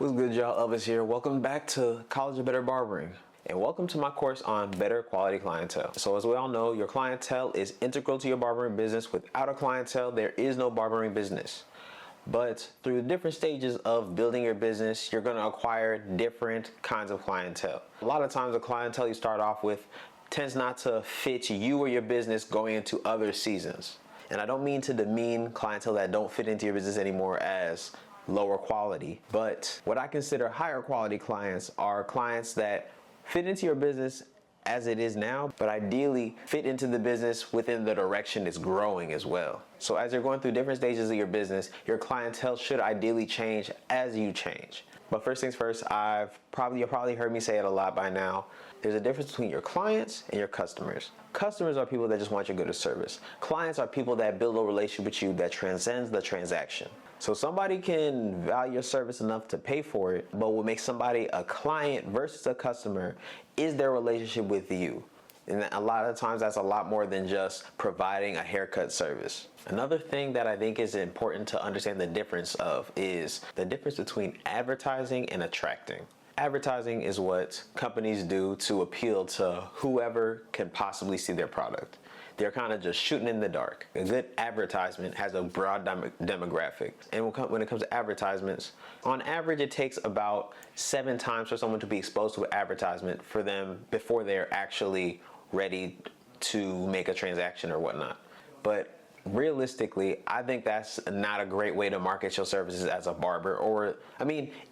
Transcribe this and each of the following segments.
What's good, y'all? Elvis here. Welcome back to College of Better Barbering, and welcome to my course on better quality clientele. So as we all know, your clientele is integral to your barbering business. Without a clientele, there is no barbering business. But through different stages of building your business, you're going to acquire different kinds of clientele. A lot of times the clientele you start off with tends not to fit you or your business going into other seasons. And I don't mean to demean clientele that don't fit into your business anymore as lower quality, but what I consider higher quality clients are clients that fit into your business as it is now, but ideally fit into the business within the direction it's growing as well. So as you're going through different stages of your business, your clientele should ideally change as you change. But first things first, you've probably heard me say it a lot by now. There's a difference between your clients and your customers. Customers are people that just want your good service. Clients are people that build a relationship with you that transcends the transaction. So somebody can value your service enough to pay for it, but what makes somebody a client versus a customer is their relationship with you. And a lot of times that's a lot more than just providing a haircut service. Another thing that I think is important to understand the difference of is the difference between advertising and attracting. Advertising is what companies do to appeal to whoever can possibly see their product. They're kind of just shooting in the dark. A good advertisement has a broad demographic. And when it comes to advertisements, on average, it takes about 7 times for someone to be exposed to an advertisement for them before they're actually ready to make a transaction or whatnot. But realistically, I think that's not a great way to market your services as a barber.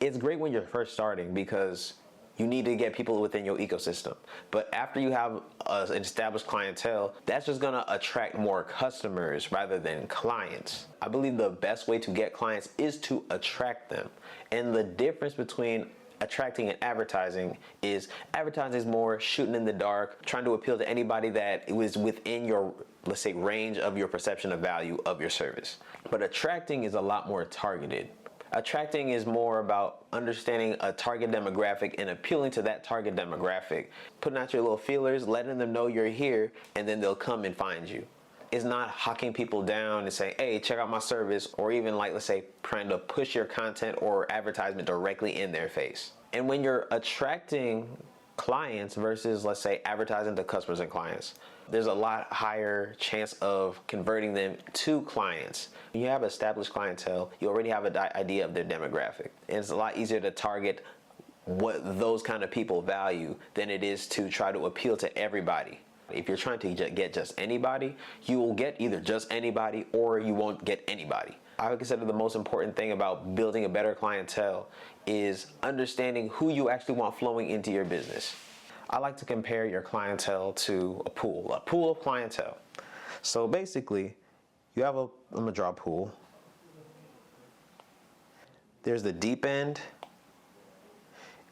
It's great when you're first starting because you need to get people within your ecosystem. But after you have an established clientele, that's just gonna attract more customers rather than clients. I believe the best way to get clients is to attract them. And the difference between attracting and advertising is more shooting in the dark, trying to appeal to anybody that was within your, let's say, range of your perception of value of your service. But attracting is a lot more targeted. Attracting is more about understanding a target demographic and appealing to that target demographic, putting out your little feelers, letting them know you're here, and then they'll come and find you. It's not hawking people down and saying, hey, check out my service, or even like, let's say, trying to push your content or advertisement directly in their face. And when you're attracting clients versus, let's say, advertising to customers and clients, there's a lot higher chance of converting them to clients. When you have established clientele, you already have an idea of their demographic. And it's a lot easier to target what those kind of people value than it is to try to appeal to everybody. If you're trying to get just anybody, you will get either just anybody or you won't get anybody. I would consider the most important thing about building a better clientele is understanding who you actually want flowing into your business. I like to compare your clientele to a pool of clientele. So basically, you have I'm gonna draw a pool. There's the deep end,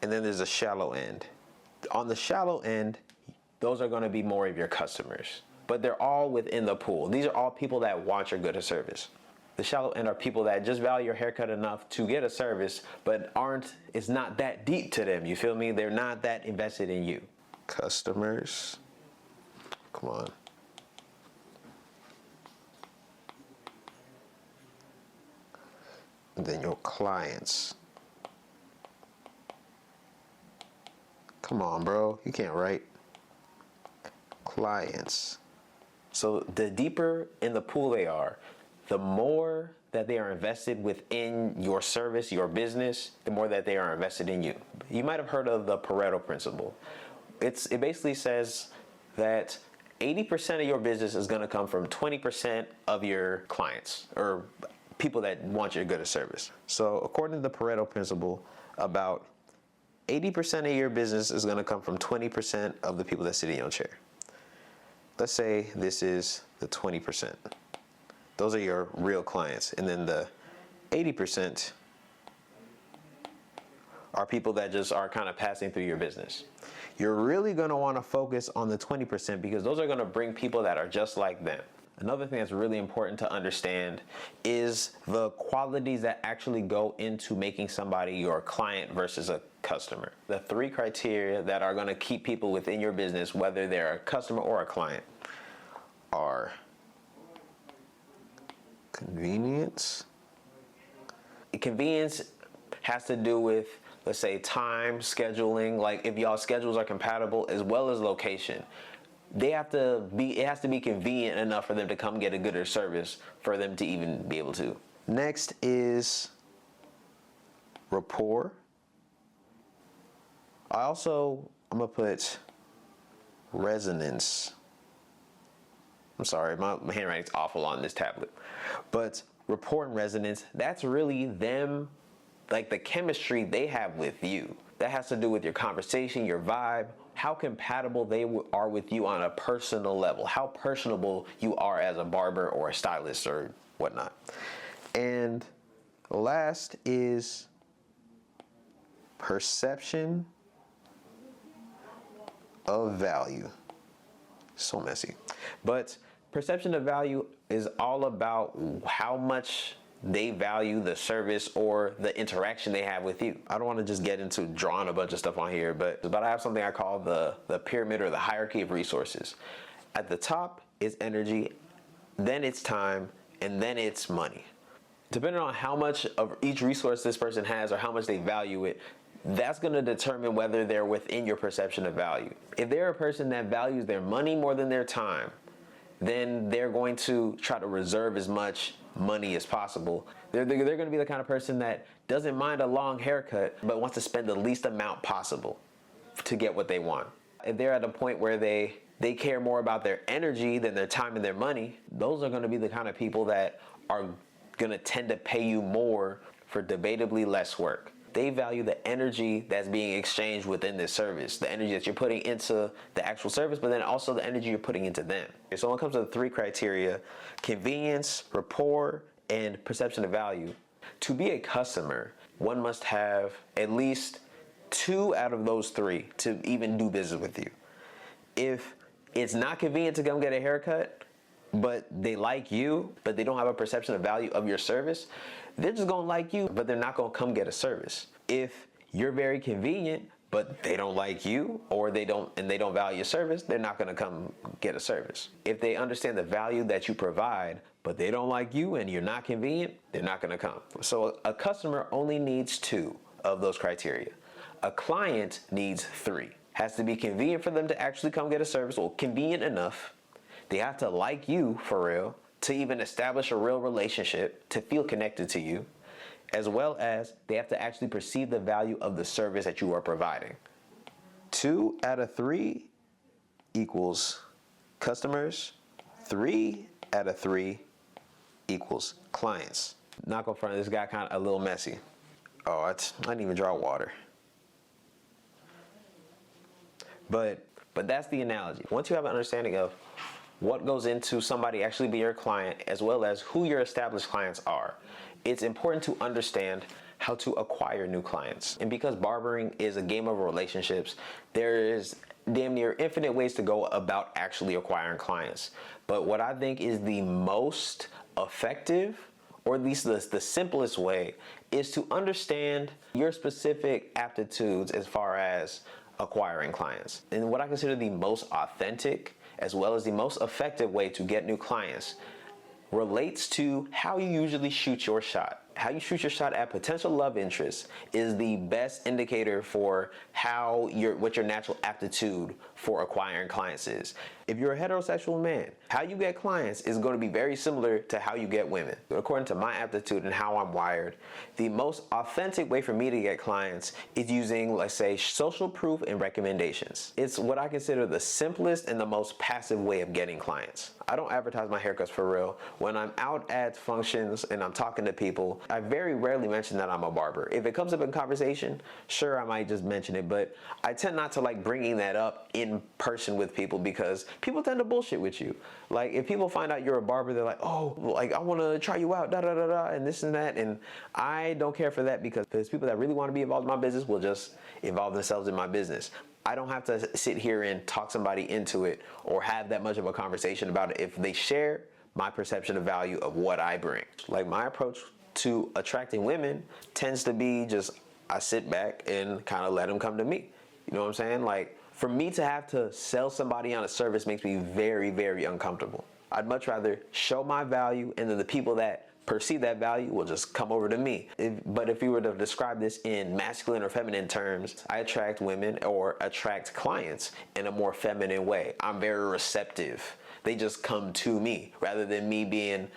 and then there's a shallow end. On the shallow end, those are gonna be more of your customers, but they're all within the pool. These are all people that want your good service. The shallow end are people that just value your haircut enough to get a service, but it's not that deep to them. You feel me? They're not that invested in you. Customers, come on. And then your clients. Come on, bro. You can't write. Clients. So the deeper in the pool they are, the more that they are invested within your service, your business, the more that they are invested in you. You might have heard of the Pareto principle. It basically says that 80% of your business is going to come from 20% of your clients or people that want your good service. So according to the Pareto principle, about 80% of your business is going to come from 20% of the people that sit in your chair. Let's say this is the 20%. Those are your real clients. And then the 80% are people that just are kind of passing through your business. You're really going to want to focus on the 20% because those are going to bring people that are just like them. Another thing that's really important to understand is the qualities that actually go into making somebody your client versus a customer. The 3 criteria that are going to keep people within your business, whether they're a customer or a client, are convenience. Convenience has to do with, let's say, time, scheduling, like if y'all schedules are compatible, as well as location. It has to be convenient enough for them to come get a gooder service for them to even be able to. Next is rapport. I'm gonna put resonance. I'm sorry, my handwriting's awful on this tablet. But rapport and resonance, that's really them, like the chemistry they have with you. That has to do with your conversation, your vibe, how compatible they are with you on a personal level, how personable you are as a barber or a stylist or whatnot. And last is perception of value. So messy. But perception of value is all about how much they value the service or the interaction they have with you. I don't want to just get into drawing a bunch of stuff on here, but I have something I call the pyramid or the hierarchy of resources. At the top is energy, then it's time, and then it's money. Depending on how much of each resource this person has or how much they value it, that's going to determine whether they're within your perception of value. If they're a person that values their money more than their time, then they're going to try to reserve as much money as possible. They're going to be the kind of person that doesn't mind a long haircut, but wants to spend the least amount possible to get what they want. If they're at a point where they care more about their energy than their time and their money, those are going to be the kind of people that are going to tend to pay you more for debatably less work. They value the energy that's being exchanged within this service, the energy that you're putting into the actual service, but then also the energy you're putting into them. So when it comes to the three criteria, convenience, rapport, and perception of value, to be a customer, one must have at least 2 out of those 3 to even do business with you. If it's not convenient to come get a haircut, but they like you, but they don't have a perception of value of your service, they're just gonna like you, but they're not gonna come get a service. If you're very convenient, but they don't like you, or they don't value your service, they're not gonna come get a service. If they understand the value that you provide, but they don't like you and you're not convenient, they're not gonna come. So a customer only needs 2 of those criteria. A client needs 3. Has to be convenient for them to actually come get a service, or convenient enough. They have to like you for real to even establish a real relationship, to feel connected to you, as well as they have to actually perceive the value of the service that you are providing. 2 out of 3 equals customers. 3 out of 3 equals clients. Not gonna front, this got kind of a little messy. Oh, I didn't even draw water. But that's the analogy. Once you have an understanding of what goes into somebody actually being your client, as well as who your established clients are, it's important to understand how to acquire new clients. And because barbering is a game of relationships, there is damn near infinite ways to go about actually acquiring clients. But what I think is the most effective, or at least the simplest way, is to understand your specific aptitudes as far as acquiring clients. And what I consider the most authentic, as well as the most effective way to get new clients, relates to how you usually shoot your shot. How you shoot your shot at potential love interests is the best indicator for what your natural aptitude for acquiring clients is. If you're a heterosexual man, how you get clients is going to be very similar to how you get women. According to my aptitude and how I'm wired, the most authentic way for me to get clients is using, let's say, social proof and recommendations. It's what I consider the simplest and the most passive way of getting clients. I don't advertise my haircuts for real. When I'm out at functions and I'm talking to people, I very rarely mention that I'm a barber. If it comes up in conversation, sure, I might just mention it, but I tend not to like bringing that up in person with people, because people tend to bullshit with you. Like, if people find out you're a barber, they're like, oh, like, I want to try you out, da da da da, and this and that. And I don't care for that, because there's people that really want to be involved in my business will just involve themselves in my business. I don't have to sit here and talk somebody into it or have that much of a conversation about it if they share my perception of value of what I bring. Like, my approach to attracting women tends to be just, I sit back and kind of let them come to me. You know what I'm saying? Like, for me to have to sell somebody on a service makes me very, very uncomfortable. I'd much rather show my value, and then the people that perceive that value will just come over to me. But if you were to describe this in masculine or feminine terms, I attract women or attract clients in a more feminine way. I'm very receptive. They just come to me rather than me being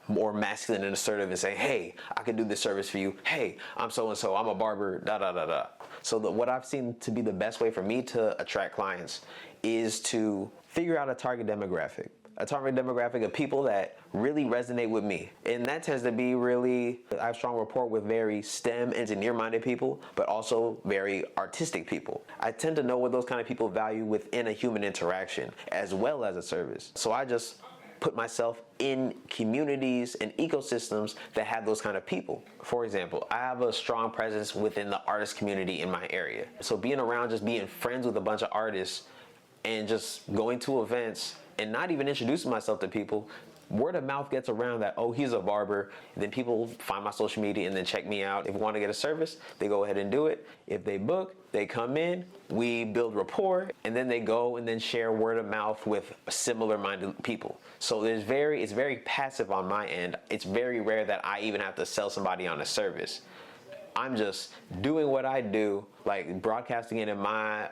more masculine and assertive and saying, hey, I can do this service for you. Hey, I'm so-and-so, I'm a barber, da da da da. So what I've seen to be the best way for me to attract clients is to figure out a target demographic. A target demographic of people that really resonate with me. And that tends to be really, I have strong rapport with very STEM, engineer-minded people, but also very artistic people. I tend to know what those kind of people value within a human interaction, as well as a service. So I just put myself in communities and ecosystems that have those kind of people. For example, I have a strong presence within the artist community in my area. So being around, just being friends with a bunch of artists and just going to events and not even introducing myself to people, word of mouth gets around that, oh, he's a barber. And then people find my social media and then check me out. If you want to get a service, they go ahead and do it. If they book, they come in, we build rapport, and then they go and then share word of mouth with similar minded people. So it's very passive on my end. It's very rare that I even have to sell somebody on a service. I'm just doing what I do, like broadcasting it in my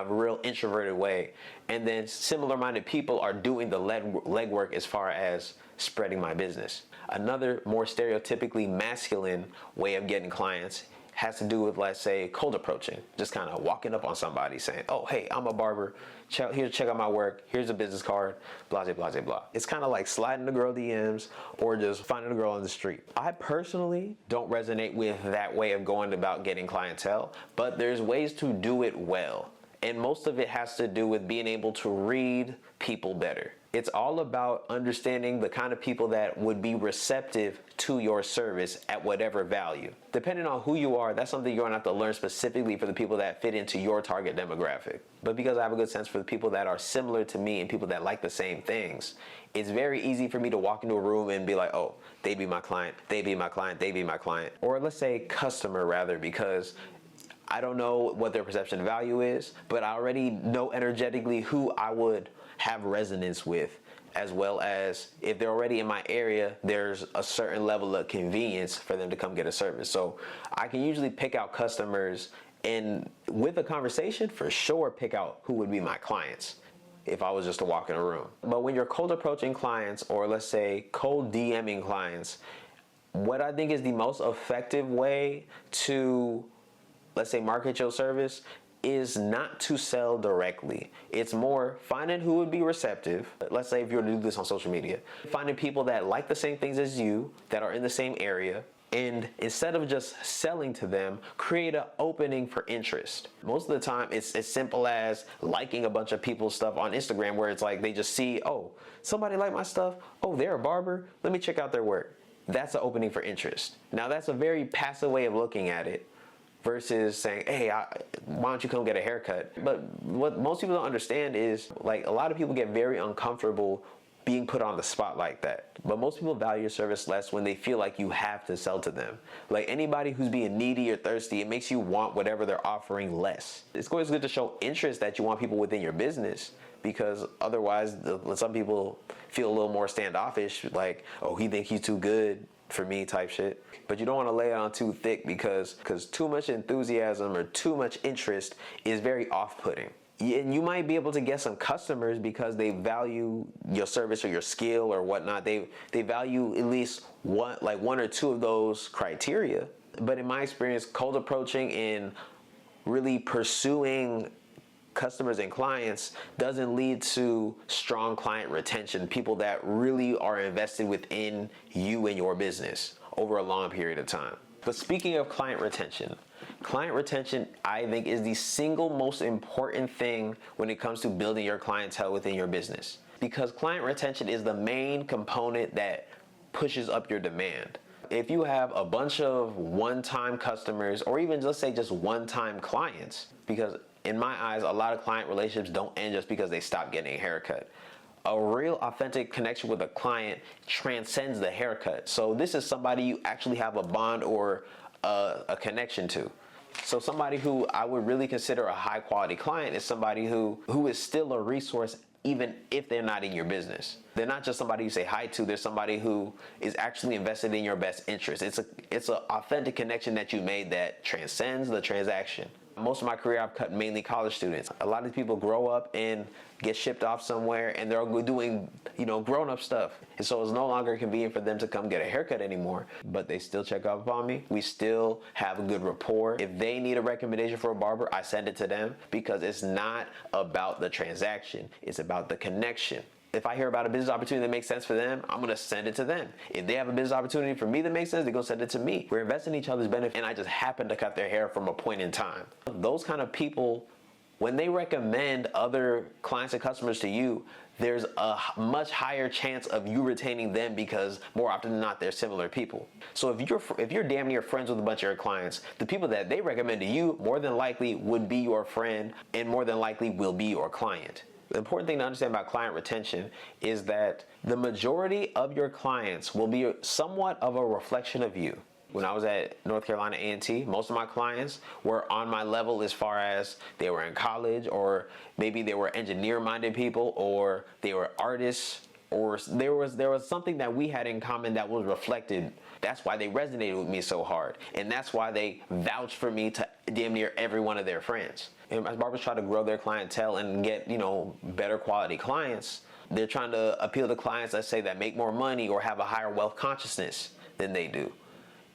real introverted way, and then similar-minded people are doing the legwork as far as spreading my business. Another more stereotypically masculine way of getting clients has to do with, let's say, cold approaching. Just kind of walking up on somebody saying, oh, hey, I'm a barber. Here, check out my work. Here's a business card, blah, blah, blah, blah. It's kind of like sliding the girl DMs or just finding a girl on the street. I personally don't resonate with that way of going about getting clientele, but there's ways to do it well. And most of it has to do with being able to read people better. It's all about understanding the kind of people that would be receptive to your service at whatever value. Depending on who you are, that's something you're gonna have to learn specifically for the people that fit into your target demographic. But because I have a good sense for the people that are similar to me and people that like the same things, it's very easy for me to walk into a room and be like, oh, they'd be my client, they'd be my client, they'd be my client. Or let's say customer rather, because I don't know what their perception of value is, but I already know energetically who I would have resonance with, as well as if they're already in my area, there's a certain level of convenience for them to come get a service. So I can usually pick out customers and with a conversation for sure pick out who would be my clients if I was just to walk in a room. But when you're cold approaching clients, or let's say cold DMing clients, what I think is the most effective way to, let's say, market your service is not to sell directly. It's more finding who would be receptive. Let's say if you were to do this on social media, finding people that like the same things as you, that are in the same area, and instead of just selling to them, create an opening for interest. Most of the time, it's as simple as liking a bunch of people's stuff on Instagram, where it's like they just see, oh, somebody like my stuff, oh, they're a barber, let me check out their work. That's an opening for interest. Now, that's a very passive way of looking at it, versus saying, hey, why don't you come get a haircut? But what most people don't understand is, like, a lot of people get very uncomfortable being put on the spot like that. But most people value your service less when they feel like you have to sell to them. Like anybody who's being needy or thirsty, it makes you want whatever they're offering less. It's always good to show interest that you want people within your business, because otherwise some people feel a little more standoffish, like, oh, he think he's too good for me type shit. But you don't want to lay it on too thick, because too much enthusiasm or too much interest is very off-putting. And you might be able to get some customers because they value your service or your skill or whatnot. They value at least one or two of those criteria. But in my experience, cold approaching and really pursuing customers and clients doesn't lead to strong client retention, people that really are invested within you and your business over a long period of time. But speaking of client retention, I think is the single most important thing when it comes to building your clientele within your business, because client retention is the main component that pushes up your demand. If you have a bunch of one-time customers, or even let's say just one-time clients, because in my eyes, a lot of client relationships don't end just because they stop getting a haircut. A real authentic connection with a client transcends the haircut. So this is somebody you actually have a bond or a connection to. So somebody who I would really consider a high quality client is somebody who is still a resource even if they're not in your business. They're not just somebody you say hi to, they're somebody who is actually invested in your best interest. It's an authentic connection that you made that transcends the transaction. Most of my career, I've cut mainly college students. A lot of people grow up and get shipped off somewhere and they're doing, grown-up stuff. And so it's no longer convenient for them to come get a haircut anymore, but they still check up on me. We still have a good rapport. If they need a recommendation for a barber, I send it to them, because it's not about the transaction. It's about the connection. If I hear about a business opportunity that makes sense for them, I'm gonna send it to them. If they have a business opportunity for me that makes sense, they're gonna send it to me. We're investing in each other's benefit, and I just happen to cut their hair from a point in time. Those kind of people, when they recommend other clients and customers to you, there's a much higher chance of you retaining them, because more often than not, they're similar people. So if you're damn near friends with a bunch of your clients, the people that they recommend to you more than likely would be your friend, and more than likely will be your client. The important thing to understand about client retention is that the majority of your clients will be somewhat of a reflection of you. When I was at North Carolina A&T, most of my clients were on my level as far as they were in college, or maybe they were engineer-minded people, or they were artists, or there was something that we had in common that was reflected. That's why they resonated with me so hard, and that's why they vouched for me to damn near every one of their friends. And as barbers try to grow their clientele and get, better quality clients, they're trying to appeal to clients, let's say, that make more money or have a higher wealth consciousness than they do.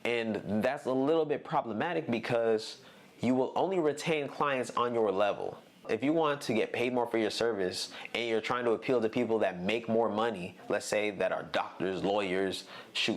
And that's a little bit problematic, because you will only retain clients on your level. If you want to get paid more for your service and you're trying to appeal to people that make more money, let's say that are doctors, lawyers,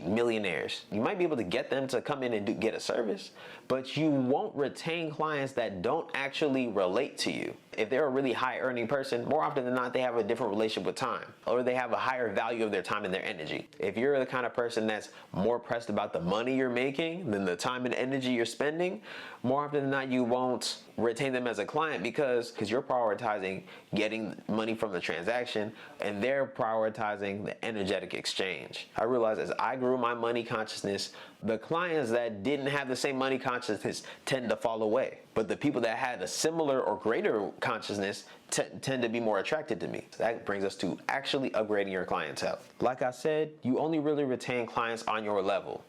millionaires, you might be able to get them to come in and get a service, but you won't retain clients that don't actually relate to you. If they're a really high earning person, more often than not, they have a different relationship with time, or they have a higher value of their time and their energy. If you're the kind of person that's more pressed about the money you're making than the time and energy you're spending, more often than not, you won't retain them as a client, because you're prioritizing getting money from the transaction and they're prioritizing the energetic exchange. I realized as I grew my money consciousness, the clients that didn't have the same money consciousness tend to fall away. But the people that had a similar or greater consciousness tend to be more attracted to me. So that brings us to actually upgrading your clientele. Like I said, you only really retain clients on your level.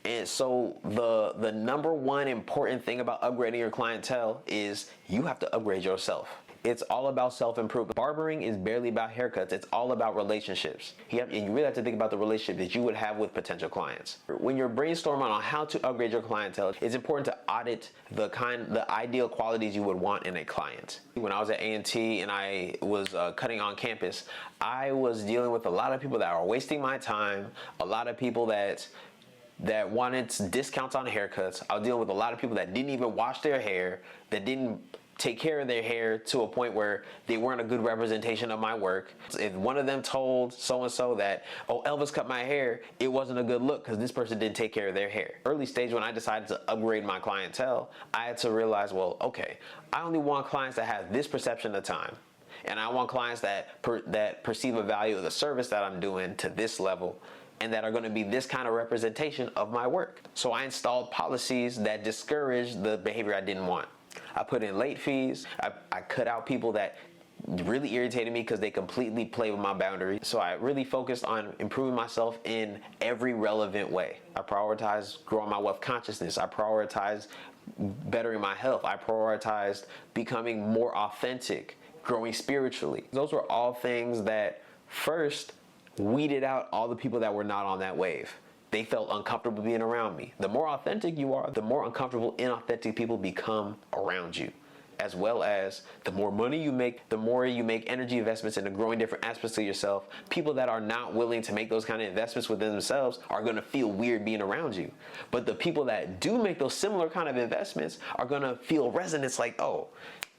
And so the number one important thing about upgrading your clientele is you have to upgrade yourself. It's all about self-improvement. Barbering is barely about haircuts. It's all about relationships. And you really have to think about the relationship that you would have with potential clients. When you're brainstorming on how to upgrade your clientele, it's important to audit the ideal qualities you would want in a client. When I was at A&T and I was cutting on campus, I was dealing with a lot of people that are wasting my time, a lot of people that wanted discounts on haircuts. I was dealing with a lot of people that didn't even wash their hair, that didn't take care of their hair to a point where they weren't a good representation of my work. If one of them told so-and-so that, oh, Elvis cut my hair, it wasn't a good look because this person didn't take care of their hair. Early stage, when I decided to upgrade my clientele, I had to realize, well, okay, I only want clients that have this perception of time. And I want clients that perceive a value of the service that I'm doing to this level, and that are going to be this kind of representation of my work. So I installed policies that discourage the behavior I didn't want. I put in late fees. I cut out people that really irritated me because they completely play with my boundaries. So I really focused on improving myself in every relevant way. I prioritized growing my wealth consciousness. I prioritized bettering my health. I prioritized becoming more authentic, growing spiritually. Those were all things that first weeded out all the people that were not on that wave. They felt uncomfortable being around me. The more authentic you are, the more uncomfortable inauthentic people become around you. As well as the more money you make, the more you make energy investments into growing different aspects of yourself. People that are not willing to make those kind of investments within themselves are going to feel weird being around you. But the people that do make those similar kind of investments are going to feel resonance, like, oh,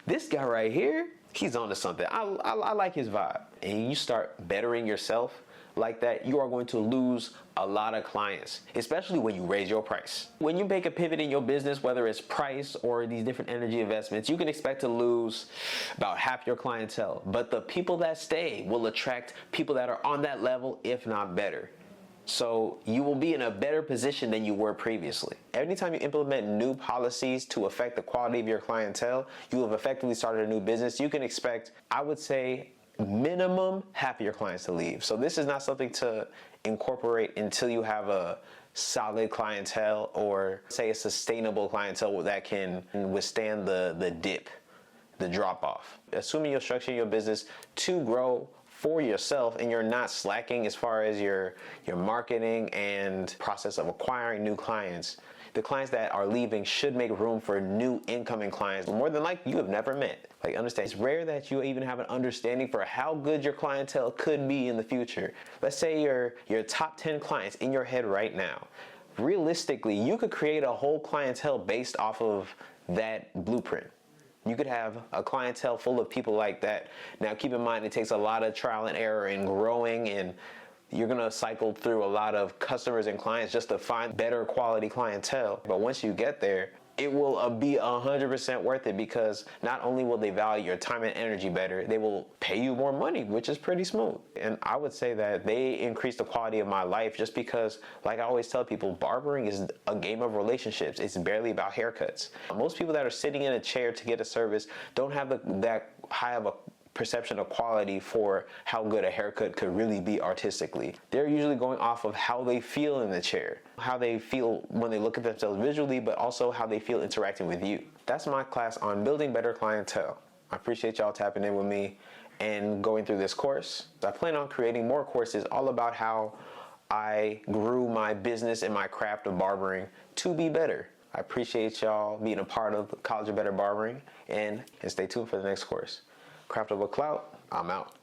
this guy right here, he's onto something. I like his vibe. And you start bettering yourself like that, you are going to lose a lot of clients, especially when you raise your price. When you make a pivot in your business, whether it's price or these different energy investments, you can expect to lose about half your clientele. But the people that stay will attract people that are on that level, if not better. So you will be in a better position than you were previously. Anytime you implement new policies to affect the quality of your clientele, you have effectively started a new business. You can expect, I would say, minimum half of your clients to leave. So this is not something to incorporate until you have a solid clientele, or say a sustainable clientele that can withstand the dip, the drop off. Assuming you're structuring your business to grow for yourself and you're not slacking as far as your marketing and process of acquiring new clients, the clients that are leaving should make room for new incoming clients, more than likely you have never met. Like, understand, it's rare that you even have an understanding for how good your clientele could be in the future. Let's say your top 10 clients in your head right now. Realistically, you could create a whole clientele based off of that blueprint. You could have a clientele full of people like that. Now, keep in mind, it takes a lot of trial and error and growing, and you're gonna cycle through a lot of customers and clients just to find better quality clientele. But once you get there, it will be 100% worth it, because not only will they value your time and energy better, they will pay you more money, which is pretty smooth. And I would say that they increase the quality of my life, just because, like I always tell people, barbering is a game of relationships. It's barely about haircuts. Most people that are sitting in a chair to get a service don't have that high of a perception of quality for how good a haircut could really be artistically. They're usually going off of how they feel in the chair, how they feel when they look at themselves visually, but also how they feel interacting with you. That's my class on building better clientele. I appreciate y'all tapping in with me and going through this course. I plan on creating more courses all about how I grew my business and my craft of barbering to be better. I appreciate y'all being a part of College of Better Barbering, and stay tuned for the next course. Craft of a Clout, I'm out.